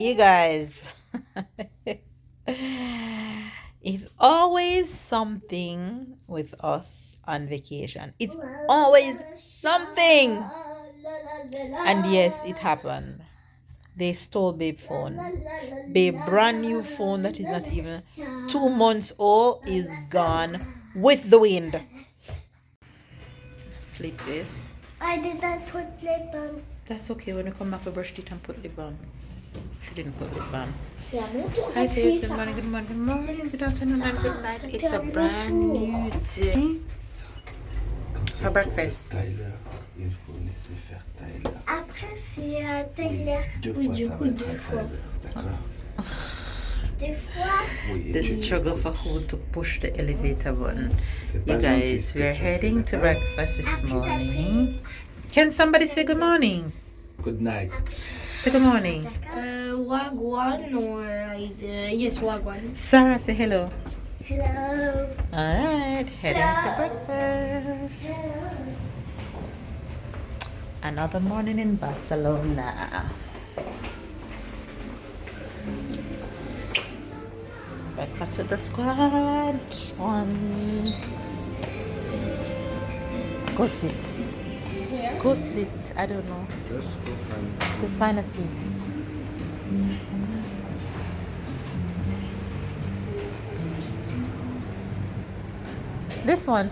You guys, it's always something with us on vacation. It's always something. And yes, it happened. They stole Babe's phone. Babe brand new phone that is not even 2 months old is gone with the wind. Sleep this. I did not put lip on. That's okay. When we come back, we brush it and put lip on. She didn't put lip on. C'est à mon tour. Hi, Face. Good morning, good morning, good morning, good afternoon, and good night. It's a brand new day for breakfast. Tyler, il faut laisser faire Tyler. Après, c'est à Tyler. Deux Oui, fois, du ça coup, va deux être fois. Tyler, d'accord? Des fois. Oui, et The tu- struggle for who to push the elevator button. c'est You pas gentil guys, ce que we're tu as fait, heading to d'accord? breakfast this Après, morning. Can somebody say good morning? Good night. Say good morning. Wagwan or yes, Wagwan. Sarah, say hello. Hello. Alright, heading to breakfast. Hello. Another morning in Barcelona. Breakfast with the squad. Go sit. Go sit. I don't know. Just find a seat. This one.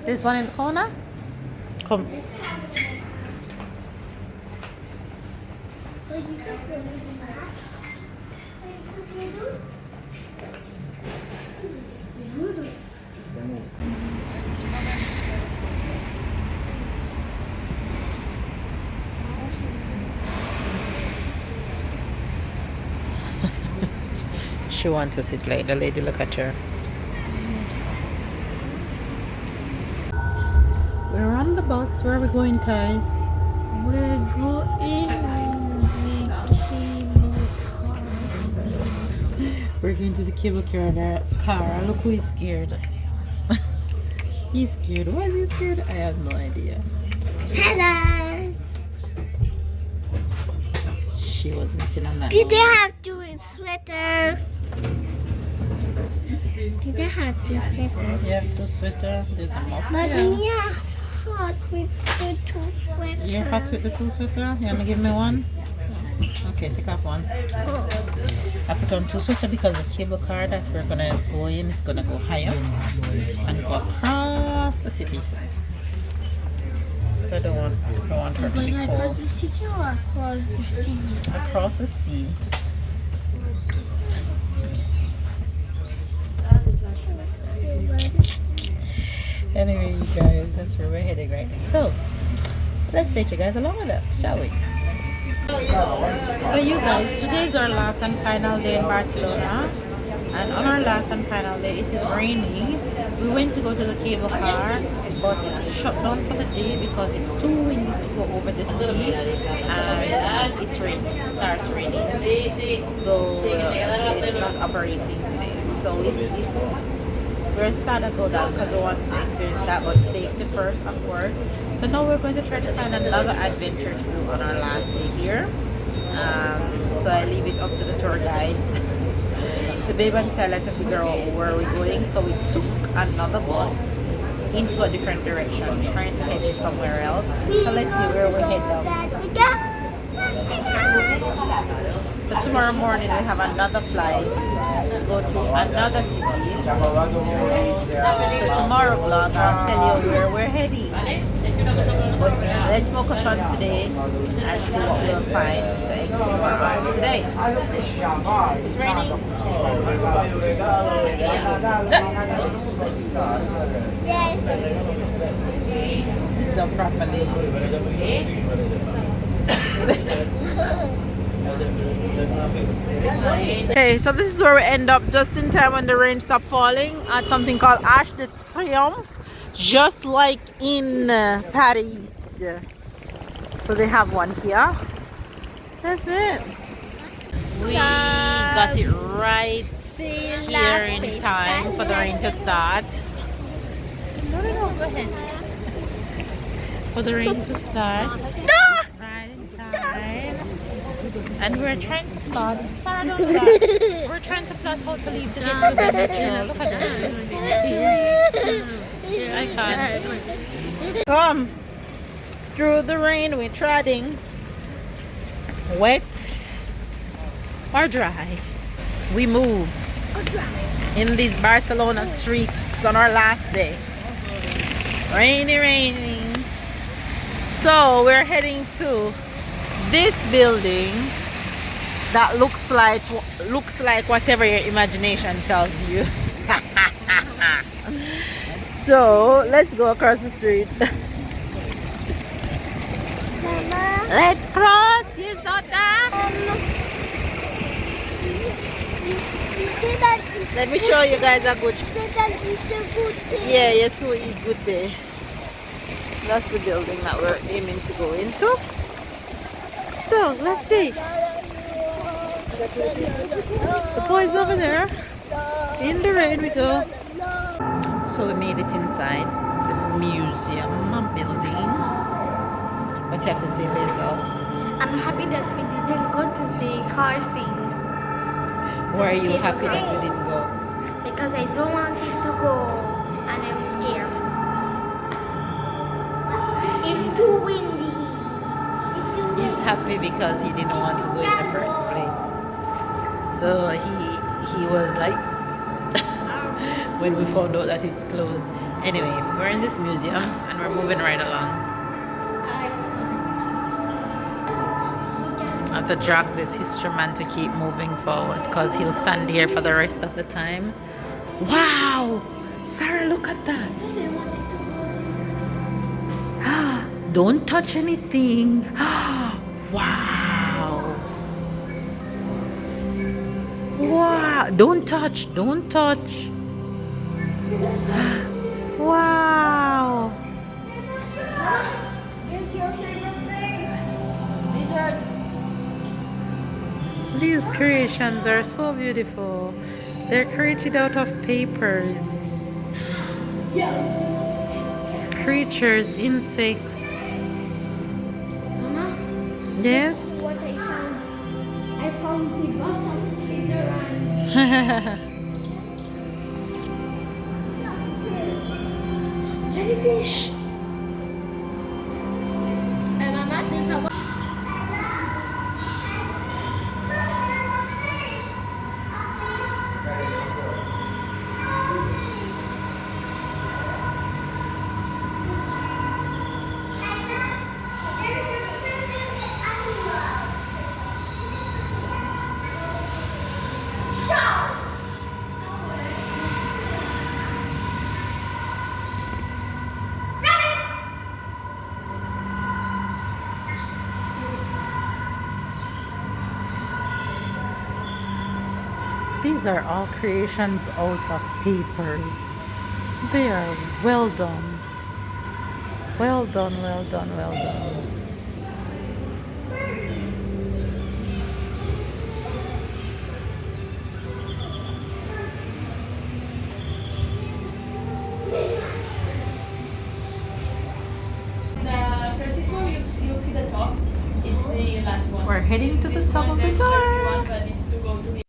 There's one in the corner. Come. She wants to sit like the lady. Look at her. We're on the bus. Where are we going, Ty? We're going We're going to the cable car. Look who is scared. He's scared. Why is he scared? I have no idea. Hello. She was missing on that. Did they have to wear sweater? Did they have to sweater? You have two sweater. There's a But mosquito. me are hot with the two sweaters. You're hot with the two sweater? You want to give me one? Okay, take off one. I put on two sweater because the cable car that we're going to go in is going to go higher and go across the city. So I don't want her to be Going across cold. the city or across the sea? Across the sea. Anyway, you guys, that's where we're heading right now. So, let's take you guys along with us, shall we? So you guys, today is our last and final day in Barcelona. And on our last and final day, it is raining. We went to go to the cable car, but it's shut down for the day because it's too windy to go over the sea. And it's raining, it starts raining. So it's not operating today. So we're sad about that because we wanted to experience that, but safety first, of course. So now we're going to try to find another adventure to do on our last day here. So I leave it up to the tour guides to be able to tell her to figure out where we're going. So we took another bus into a different direction, trying to head to somewhere else. So let's see where we head now. So tomorrow morning we have another flight to go to another city. So tomorrow vlog I'll tell you where we're heading. But let's focus on today and see what we'll find to explore on today. It's raining. Yes. Sit down properly. Okay, so this is where we end up just in time when the rain stopped falling at something called Arch de Triomphe, just like in Paris. So they have one here. That's it. We got it right here in time for the rain to start. No, go ahead. For the rain to start. Right in time. And we're trying to plot. Sarah, don't do that. We're trying to plot how to leave to get to the metro. Look at that. It's so cute. I can't. Come. Through the rain, we're treading. Wet or dry. We move in these Barcelona streets on our last day. Rainy, raining. So we're heading to this building that looks like whatever your imagination tells you. So let's go across the street. Mama. Let's cross. Yes, daughter. Let me show you guys a good. Yeah, yes, we eat good day. That's the building that we're aiming to go into. So let's see. The boys over there. In the rain we go. So we made it inside the museum building. What you have to say for yourself? I'm happy that we didn't go to see car scene. Why are you happy that you didn't go? Because I don't want it to go and I'm scared. It's too windy. He's happy because he didn't want to go in the first place. So he was like when we found out that it's closed. Anyway, we're in this museum and we're moving right along. I have to drag this history man to keep moving forward because he'll stand here for the rest of the time. Wow! Sarah, look at that. Don't touch anything. Wow. Wow. Don't touch. Don't touch. Wow. Here's your favorite thing. Dessert. These creations are so beautiful. They're created out of papers. Creatures, insects. Mama? Yes. What I found? I found the bus of Slytherin. Jellyfish. Mama, there's a These are all creations out of papers. They are well done. Well done, well done, well done. The 34, you'll see the top. It's the last one. We're heading to the This top one, of the there's tower. 31, but it's to go to the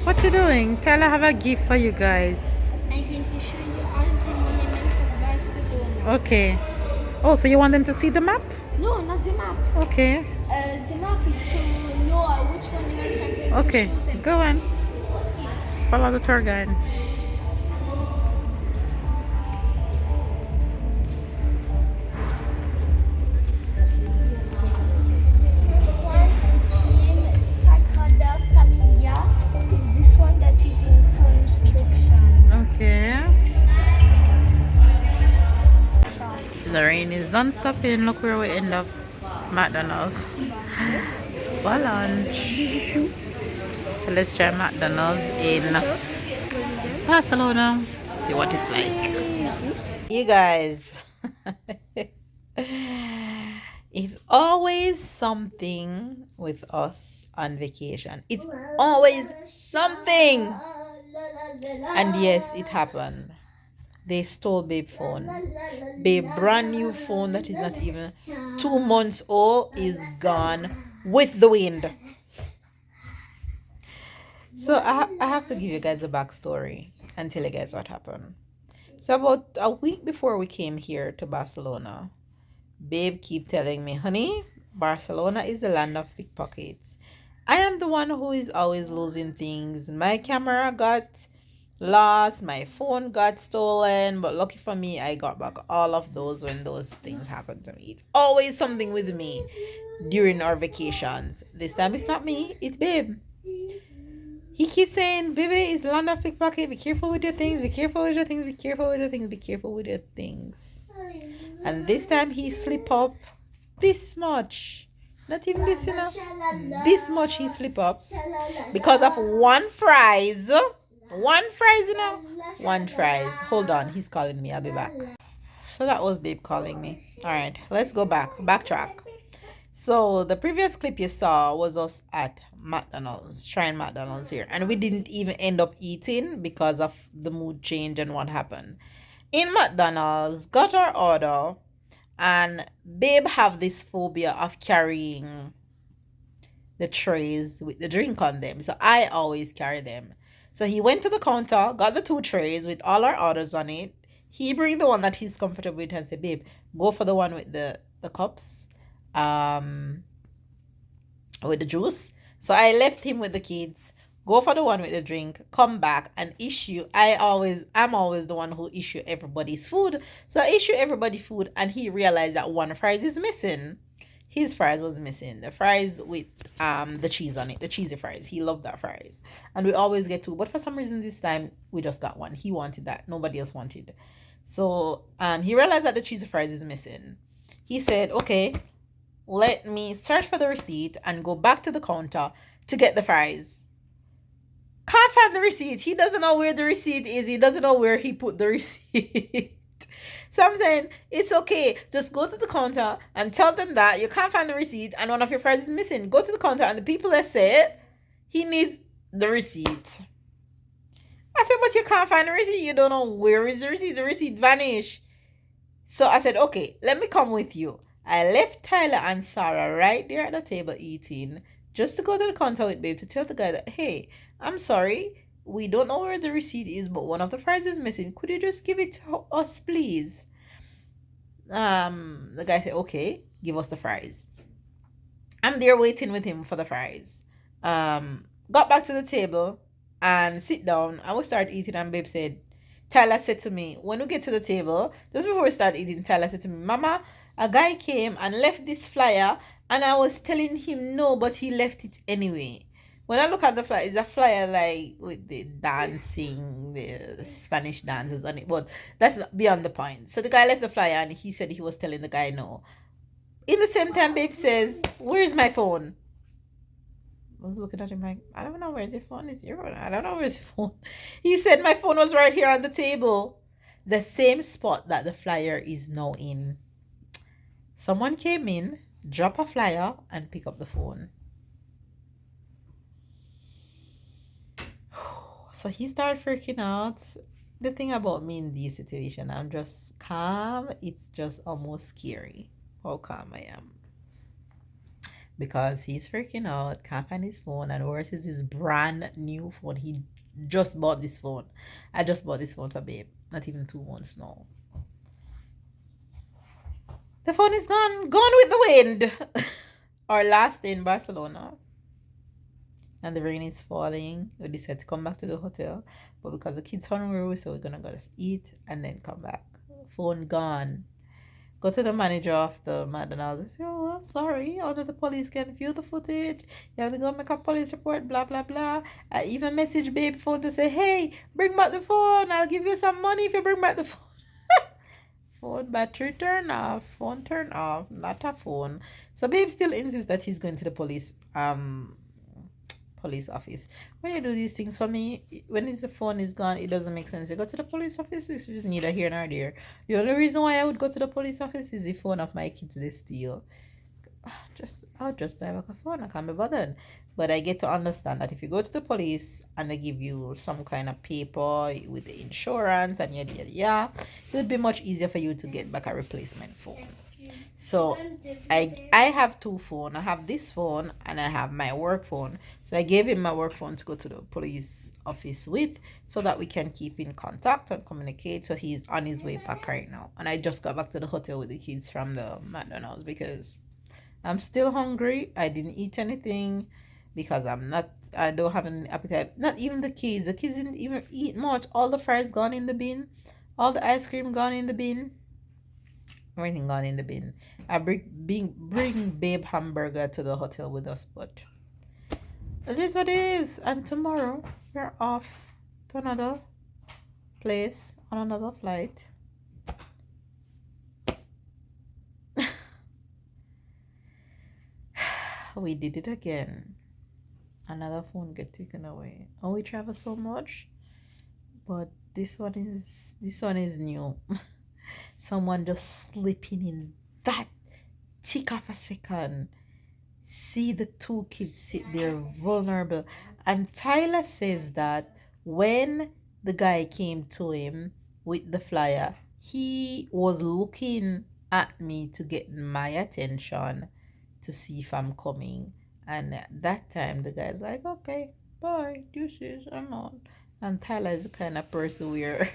What you doing? Tell I have a gift for you guys. I'm going to show you all the monuments of Barcelona. Okay. Oh, so you want them to see the map? No, not the map. Okay. The map is to know which monuments are going Okay. to show them. Go on. Follow the tour guide. First one in Sacra non-stopping. Look where we end up. McDonald's for lunch. So let's try McDonald's in Barcelona. See what it's like. You guys. It's always something with us on vacation. It's always something. And yes, it happened. They stole Babe's phone. Babe's brand new phone that is not even 2 months old is gone with the wind. So I have to give you guys a backstory and tell you guys what happened. So about a week before we came here to Barcelona, Babe keep telling me, honey, Barcelona is the land of pickpockets. I am the one who is always losing things. My camera got lost, my phone got stolen, but lucky for me, I got back all of those when those things happened to me. It's always something with me during our vacations. This time it's not me, it's Babe. He keeps saying, baby, it's land of pickpocket. Be careful with your things. Be careful with your things. Be careful with your things. Be careful with your things. And this time he slip up this much. Not even this, you know. This much he slip up because of one fries. One fries, you know. One fries. Hold on. He's calling me. I'll be back. So that was Babe calling me. All right. Let's go back. Backtrack. So the previous clip you saw was us at McDonald's, trying McDonald's here. And we didn't even end up eating because of the mood change and what happened. In McDonald's, got our order, and Babe have this phobia of carrying the trays with the drink on them. So I always carry them. So he went to the counter, got the 2 trays with all our orders on it. He bring the one that he's comfortable with and say, babe, go for the one with the cups. With the juice. So I left him with the kids, go for the one with the drink, come back and issue. I'm always the one who issue everybody's food. So I issue everybody food, and he realized that one fries is missing. His fries was missing. The fries with the cheese on it, the cheesy fries. He loved that fries. And we always get 2, but for some reason this time we just got one. He wanted that. Nobody else wanted. So he realized that the cheesy fries is missing. He said, okay, let me search for the receipt and go back to the counter to get the fries. Can't find the receipt. He doesn't know where the receipt is. He doesn't know where he put the receipt. So I'm saying, it's okay. Just go to the counter and tell them that you can't find the receipt and one of your fries is missing. Go to the counter and the people that say he needs the receipt. I said, but you can't find the receipt. You don't know where is the receipt. The receipt vanished. So I said, okay, let me come with you. I left Tyler and Sarah right there at the table eating, just to go to the counter with Babe to tell the guy that, hey, I'm sorry, we don't know where the receipt is, but one of the fries is missing. Could you just give it to us, please? The guy said, okay, give us the fries. I'm there waiting with him for the fries. Got back to the table and sit down, and we started eating, and Babe said, Tyler said to me, when we get to the table, just before we start eating, Tyler said to me, Mama, a guy came and left this flyer, and I was telling him no, but he left it anyway. When I look at the flyer, it's a flyer like with the dancing, the Spanish dances on it, but that's not beyond the point. So the guy left the flyer, and he said he was telling the guy no. In the same time, Babe says, where's my phone? I was looking at him like, I don't know where's your phone. Is your phone? I don't know where's your phone. He said my phone was right here on the table. The same spot that the flyer is now in. Someone came in, drop a flyer, and pick up the phone. So he started freaking out. The thing about me in this situation, I'm just calm. It's just almost scary how calm I am. Because he's freaking out, can't find his phone, and worse is his brand new phone. He just bought this phone. I just bought this phone for Babe. Not even 2 months now. The phone is gone with the wind. Our last day in Barcelona. And the rain is falling. We decided to come back to the hotel. But because the kids are hungry, so we're going to go to eat and then come back. Phone gone. Go to the manager of the McDonald's and say, oh, well, sorry, only the police can view the footage. You have to go make a police report, blah, blah, blah. I even message Babe phone to say, hey, bring back the phone. I'll give you some money if you bring back the phone. Phone battery turn off. Phone turn off. Not a phone. So babe still insists that he's going to the police office. When you do these things for me, when the phone is gone, it doesn't make sense. You go to the police office, it's just neither here nor there. The only reason why I would go to the police office is the phone of my kids they steal. I'll just buy back a phone. I can't be bothered. But I get to understand that if you go to the police and they give you some kind of paper with the insurance and yada yada yada, it would be much easier for you to get back a replacement phone. So I have two phones. I have this phone and I have my work phone. So I gave him my work phone to go to the police office with so that we can keep in contact and communicate. So he's on his way back right now. And I just got back to the hotel with the kids from the McDonald's because I'm still hungry. I didn't eat anything because I don't have an appetite. Not even the kids. The kids didn't even eat much. All the fries gone in the bin. All the ice cream gone in the bin. Everything gone in the bin. I bring babe hamburger to the hotel with us, but it is what it is. And tomorrow we're off to another place on another flight. We did it again. Another phone get taken away. Oh, we travel so much, but this one is new. Someone just slipping in that tick of a second. See the two kids sit there vulnerable. And Tyler says that when the guy came to him with the flyer, he was looking at me to get my attention to see if I'm coming. And at that time, the guy's like, okay, bye, deuces, I'm on. And Tyler is the kind of person where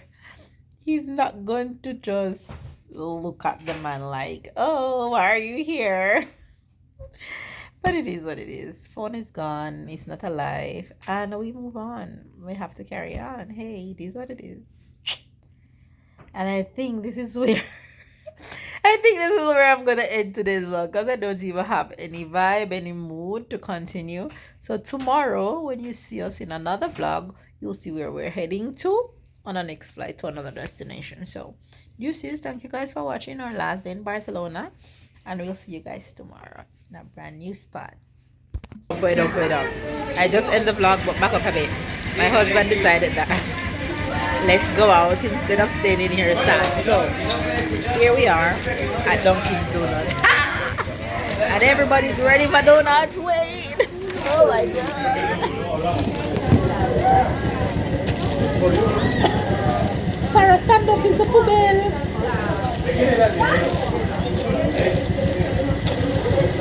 he's not going to just look at the man like, oh, why are you here? But it is what it is. Phone is gone. It's not alive. And we move on. We have to carry on. Hey, it is what it is. And I think this is where I'm gonna end today's vlog because I don't even have any vibe, any mood to continue. So tomorrow, when you see us in another vlog, you'll see where we're heading to on our next flight to another destination. So deuces, thank you guys for watching our last day in Barcelona, and we'll see you guys tomorrow in a brand new spot. Wait up. I just end the vlog, but back up a bit. My husband decided that let's go out instead of staying in here sad. So here we are at Dunkin's Donuts. And everybody's ready for donuts. Wait. Oh my god. Sarah, stand up in the poubelle.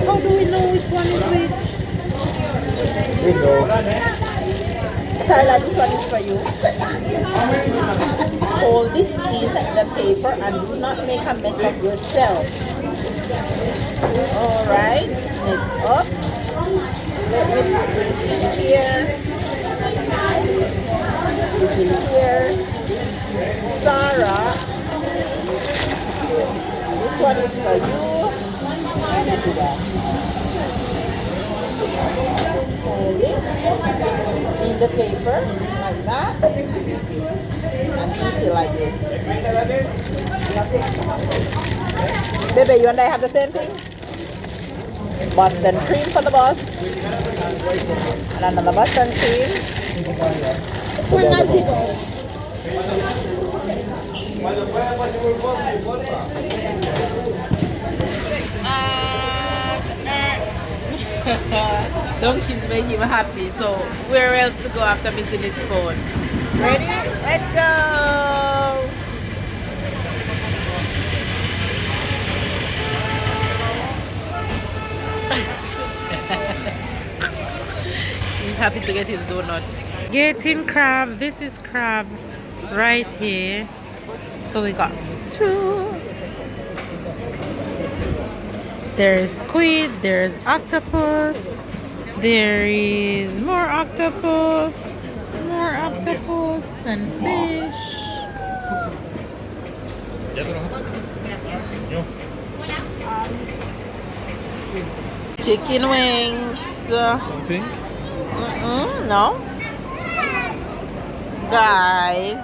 How do we know which one is which? We know. Tyler, this one is for you. Hold it in the paper and do not make a mess of yourself. Alright, next up. Let me put this in here. This in here. Sarah, this one is for you. And I do that. Hold it in the paper like that. And eat it like this. Baby, you and I have the same thing? Boston cream for the boss. And another Boston cream. We're not people. Dunkin's make him happy, so where else to go after missing his phone? Ready? Let's go! He's happy to get his donut. Getting crab. This is crab right here. So we got two. There's squid, there's octopus, there is more octopus, and fish. Chicken wings. Something? No. Guys.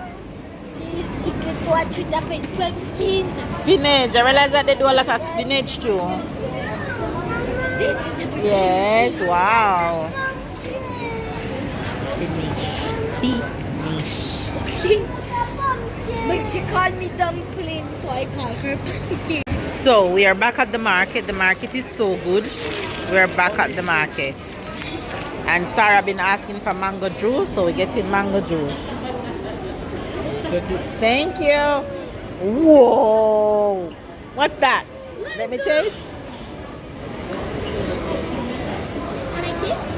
These chicken what with the pumpkin. Spinach. I realize that they do a lot of spinach too. Yes, wow. Okay. But she called me dumpling, so I call her pumpkin. So we are back at the market. The market is so good. We are back at the market. And Sarah been asking for mango juice, so we're getting mango juice. Thank you. Whoa. What's that? Let me taste. Can I taste?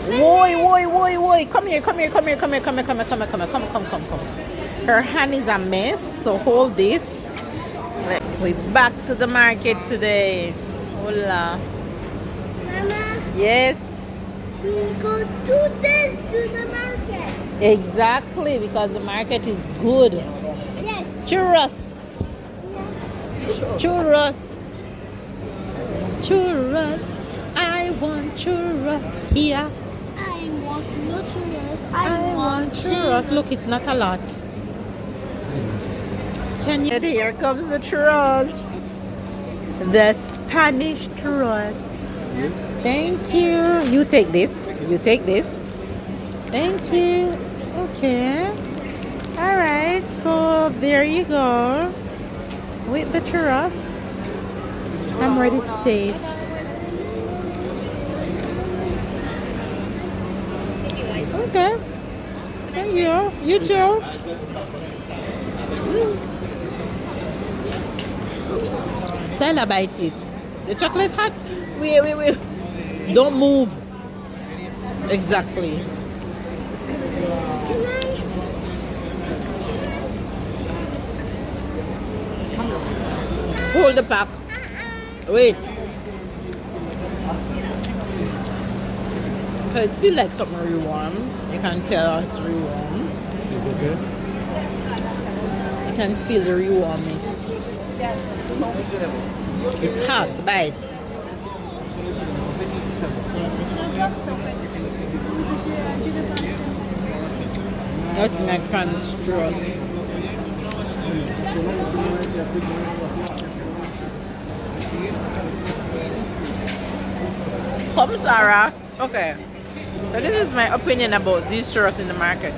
Woi. Come here. Come. Her hand is a mess, so hold this. We're back to the market today. Hola. Mama, Yes. we go 2 days to the market. Exactly, because the market is good. Yes. Churros. I want churros here. I want no churros. I want churros. Look, it's not a lot. Can you? And here comes the churros. The Spanish churros. Thank you. You take this. Thank you. Okay. All right. So there you go. With the churros. I'm ready to taste. Okay. Thank you. You too. Tyler, bite it. The chocolate hot. Wait. Don't move. Exactly. Hold the pack. Wait. It feels like something really warm. You can tell it's really warm. It's okay? You can feel the really warmness. It's hot, bite. That's my friend's straws. Come, Sarah. Okay. So this is my opinion about these churros in the market.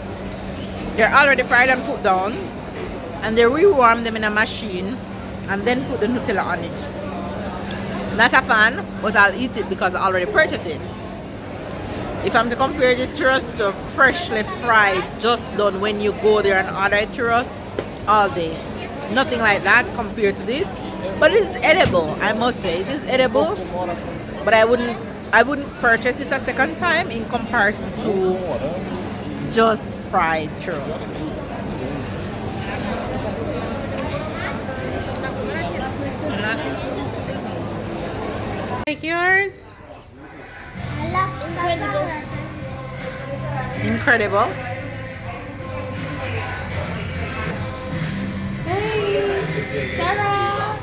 They're already fried and put down, and they rewarm them in a machine, and then put the Nutella on it. Not a fan, but I'll eat it because I already purchased it. If I'm to compare this churros to freshly fried, just done when you go there and order churros all day, nothing like that compared to this. But it's edible, I must say. It is edible, but I wouldn't purchase this a second time in comparison to just fried churros. Like yours? Incredible. Hey, Sarah.